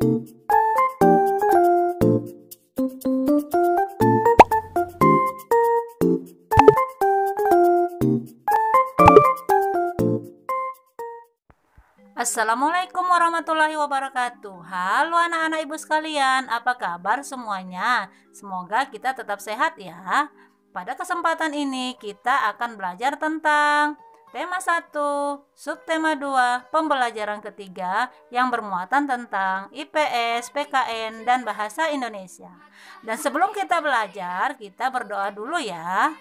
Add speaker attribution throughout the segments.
Speaker 1: Assalamualaikum warahmatullahi wabarakatuh. Halo anak-anak ibu sekalian, apa kabar semuanya? Semoga kita tetap sehat ya. Pada kesempatan ini kita akan belajar tentang tema 1, subtema 2, pembelajaran ketiga yang bermuatan tentang IPS, PKN, dan Bahasa Indonesia. Dan sebelum kita belajar, kita berdoa dulu ya.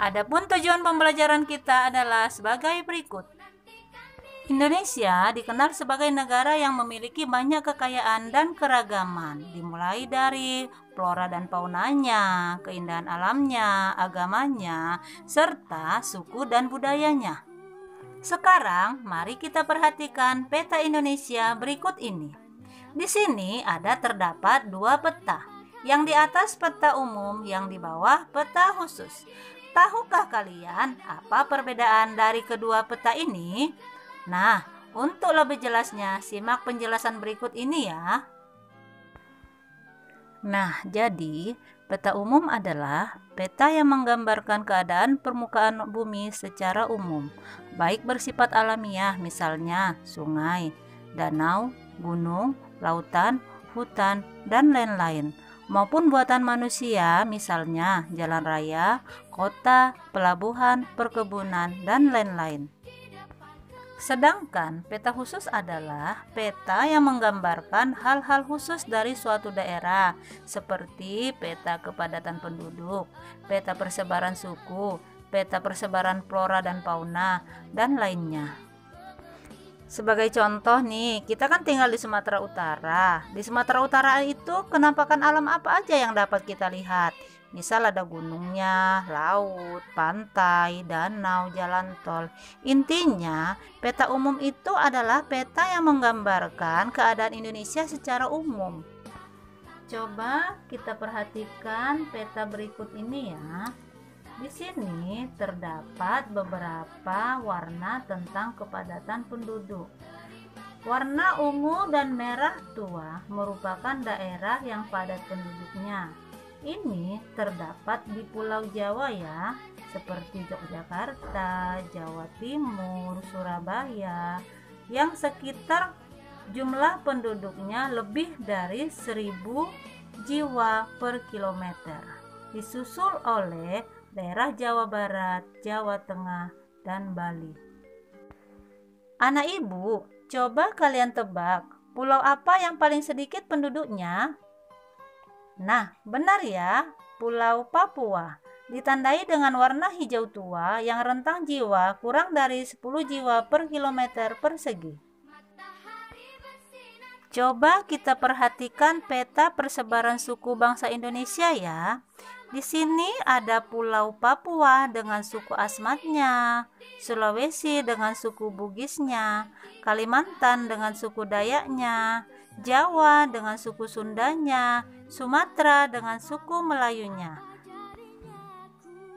Speaker 1: Adapun tujuan pembelajaran kita adalah sebagai berikut. Indonesia dikenal sebagai negara yang memiliki banyak kekayaan dan keragaman, dimulai dari flora dan faunanya, keindahan alamnya, agamanya, serta suku dan budayanya. Sekarang, mari kita perhatikan peta Indonesia berikut ini. Di sini ada terdapat dua peta, yang di atas peta umum, yang di bawah peta khusus. Tahukah kalian apa perbedaan dari kedua peta ini? Nah, untuk lebih jelasnya, simak penjelasan berikut ini ya. Nah, jadi peta umum adalah peta yang menggambarkan keadaan permukaan bumi secara umum, baik bersifat alamiah, misalnya sungai, danau, gunung, lautan, hutan, dan lain-lain, maupun buatan manusia, misalnya jalan raya, kota, pelabuhan, perkebunan, dan lain-lain. Sedangkan peta khusus adalah peta yang menggambarkan hal-hal khusus dari suatu daerah, seperti peta kepadatan penduduk, peta persebaran suku, peta persebaran flora dan fauna, dan lainnya. Sebagai contoh nih, kita kan tinggal di Sumatera Utara. Di Sumatera Utara itu penampakan alam apa aja yang dapat kita lihat? Misal ada gunungnya, laut, pantai, danau, jalan tol. Intinya, peta umum itu adalah peta yang menggambarkan keadaan Indonesia secara umum. Coba kita perhatikan peta berikut ini ya. Di sini terdapat beberapa warna tentang kepadatan penduduk. Warna ungu dan merah tua merupakan daerah yang padat penduduknya. Ini terdapat di Pulau Jawa ya, seperti Yogyakarta, Jawa Timur, Surabaya, yang sekitar jumlah penduduknya lebih dari 1000 jiwa per kilometer. Disusul oleh daerah Jawa Barat, Jawa Tengah, dan Bali. Anak ibu, coba kalian tebak, pulau apa yang paling sedikit penduduknya? Nah, benar ya, Pulau Papua, ditandai dengan warna hijau tua yang rentang jiwa kurang dari 10 jiwa per kilometer persegi. Coba kita perhatikan peta persebaran suku bangsa Indonesia ya. Di sini ada Pulau Papua dengan suku Asmatnya, Sulawesi dengan suku Bugisnya, Kalimantan dengan suku Dayaknya, Jawa dengan suku Sundanya, Sumatera dengan suku Melayunya.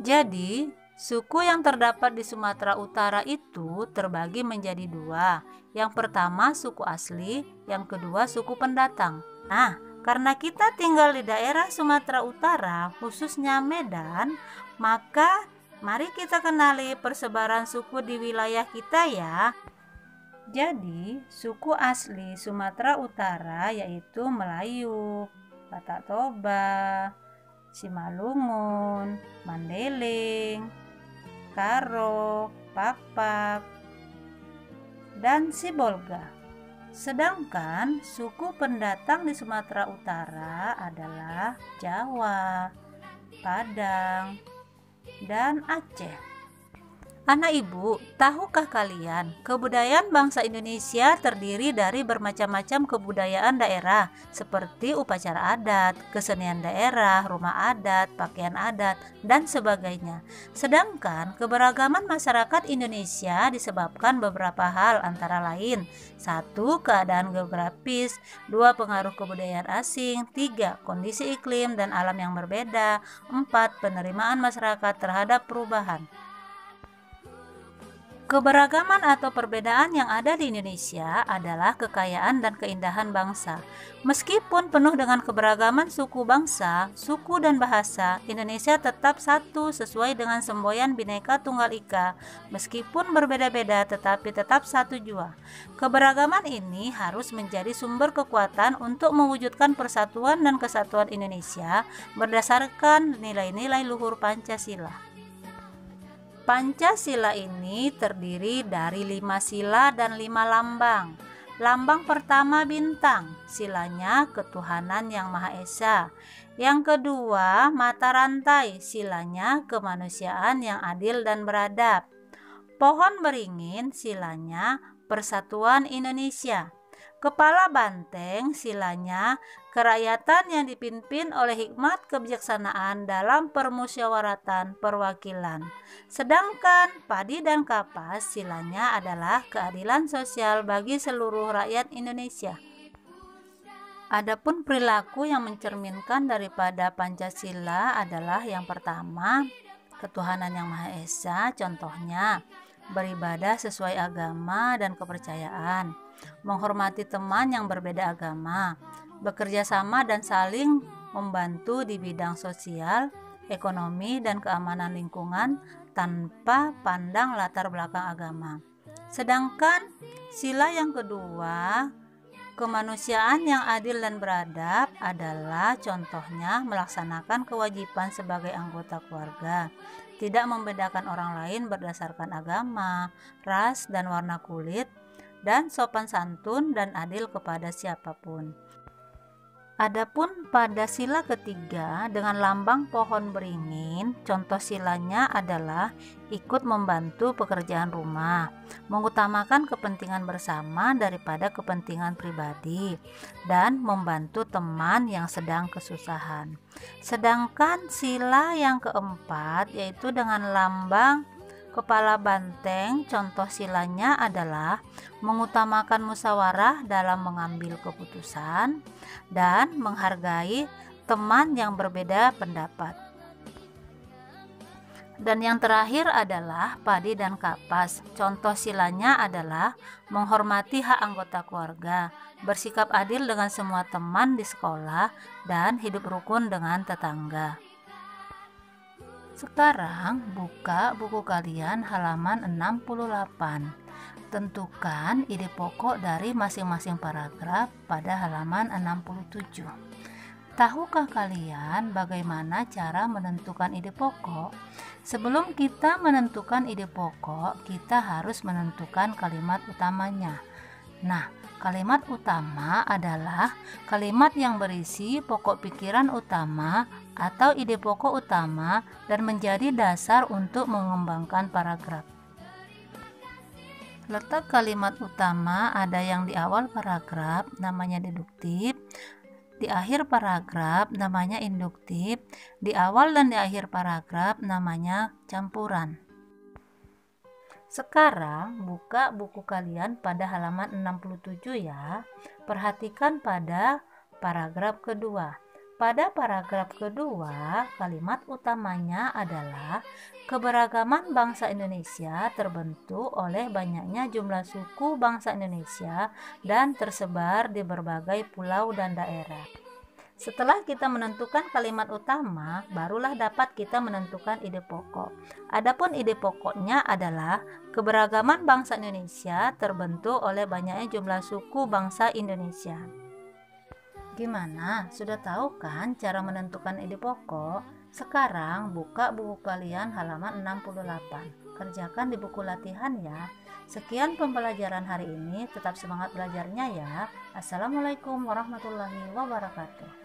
Speaker 1: Jadi, suku yang terdapat di Sumatera Utara itu terbagi menjadi dua. Yang pertama suku asli, yang kedua suku pendatang. Nah, karena kita tinggal di daerah Sumatera Utara, khususnya Medan, maka mari kita kenali persebaran suku di wilayah kita ya. Jadi, suku asli Sumatera Utara yaitu Melayu, Batak Toba, Simalungun, Mandeling, Karo, Pakpak, dan Sibolga. Sedangkan suku pendatang di Sumatera Utara adalah Jawa, Padang, dan Aceh. Anak ibu, tahukah kalian kebudayaan bangsa Indonesia terdiri dari bermacam-macam kebudayaan daerah seperti upacara adat, kesenian daerah, rumah adat, pakaian adat, dan sebagainya. Sedangkan keberagaman masyarakat Indonesia disebabkan beberapa hal antara lain: 1. Keadaan geografis, 2. Pengaruh kebudayaan asing, 3. Kondisi iklim dan alam yang berbeda, 4. Penerimaan masyarakat terhadap perubahan. Keberagaman atau perbedaan yang ada di Indonesia adalah kekayaan dan keindahan bangsa. Meskipun penuh dengan keberagaman suku bangsa, suku dan bahasa, Indonesia tetap satu sesuai dengan semboyan Bhinneka Tunggal Ika. Meskipun berbeda-beda tetapi tetap satu jua. Keberagaman ini harus menjadi sumber kekuatan untuk mewujudkan persatuan dan kesatuan Indonesia berdasarkan nilai-nilai luhur Pancasila. Pancasila ini terdiri dari 5 sila dan 5 lambang. Lambang pertama bintang, silanya ketuhanan yang Maha Esa. Yang kedua mata rantai, silanya kemanusiaan yang adil dan beradab. Pohon beringin, silanya persatuan Indonesia. Kepala banteng, silanya kerakyatan yang dipimpin oleh hikmat kebijaksanaan dalam permusyawaratan perwakilan. Sedangkan padi dan kapas, silanya adalah keadilan sosial bagi seluruh rakyat Indonesia. Adapun perilaku yang mencerminkan daripada Pancasila adalah yang pertama, ketuhanan yang Maha Esa, contohnya beribadah sesuai agama dan kepercayaan, menghormati teman yang berbeda agama, bekerja sama dan saling membantu di bidang sosial, ekonomi, dan keamanan lingkungan tanpa pandang latar belakang agama. Sedangkan sila yang kedua, kemanusiaan yang adil dan beradab adalah contohnya melaksanakan kewajiban sebagai anggota keluarga, tidak membedakan orang lain berdasarkan agama, ras, dan warna kulit, dan sopan santun dan adil kepada siapapun. Adapun pada sila ketiga dengan lambang pohon beringin, contoh silanya adalah ikut membantu pekerjaan rumah, mengutamakan kepentingan bersama daripada kepentingan pribadi, dan membantu teman yang sedang kesusahan. Sedangkan sila yang keempat yaitu dengan lambang kepala banteng, contoh silanya adalah mengutamakan musyawarah dalam mengambil keputusan dan menghargai teman yang berbeda pendapat. Dan yang terakhir adalah padi dan kapas. Contoh silanya adalah menghormati hak anggota keluarga, bersikap adil dengan semua teman di sekolah, dan hidup rukun dengan tetangga. Sekarang buka buku kalian halaman 68. Tentukan ide pokok dari masing-masing paragraf pada halaman 67. Tahukah kalian bagaimana cara menentukan ide pokok? Sebelum kita menentukan ide pokok, kita harus menentukan kalimat utamanya. Nah, kalimat utama adalah kalimat yang berisi pokok pikiran utama atau ide pokok utama dan menjadi dasar untuk mengembangkan paragraf. Letak kalimat utama ada yang di awal paragraf namanya deduktif, di akhir paragraf namanya induktif, di awal dan di akhir paragraf namanya campuran. Sekarang buka buku kalian pada halaman 67 ya. Perhatikan pada paragraf kedua. Pada paragraf kedua, kalimat utamanya adalah keberagaman bangsa Indonesia terbentuk oleh banyaknya jumlah suku bangsa Indonesia dan tersebar di berbagai pulau dan daerah. Setelah kita menentukan kalimat utama, barulah dapat kita menentukan ide pokok. Adapun ide pokoknya adalah keberagaman bangsa Indonesia terbentuk oleh banyaknya jumlah suku bangsa Indonesia. Gimana? Sudah tahu kan cara menentukan ide pokok? Sekarang buka buku kalian halaman 68. Kerjakan di buku latihan ya. Sekian pembelajaran hari ini. Tetap semangat belajarnya ya. Assalamualaikum warahmatullahi wabarakatuh.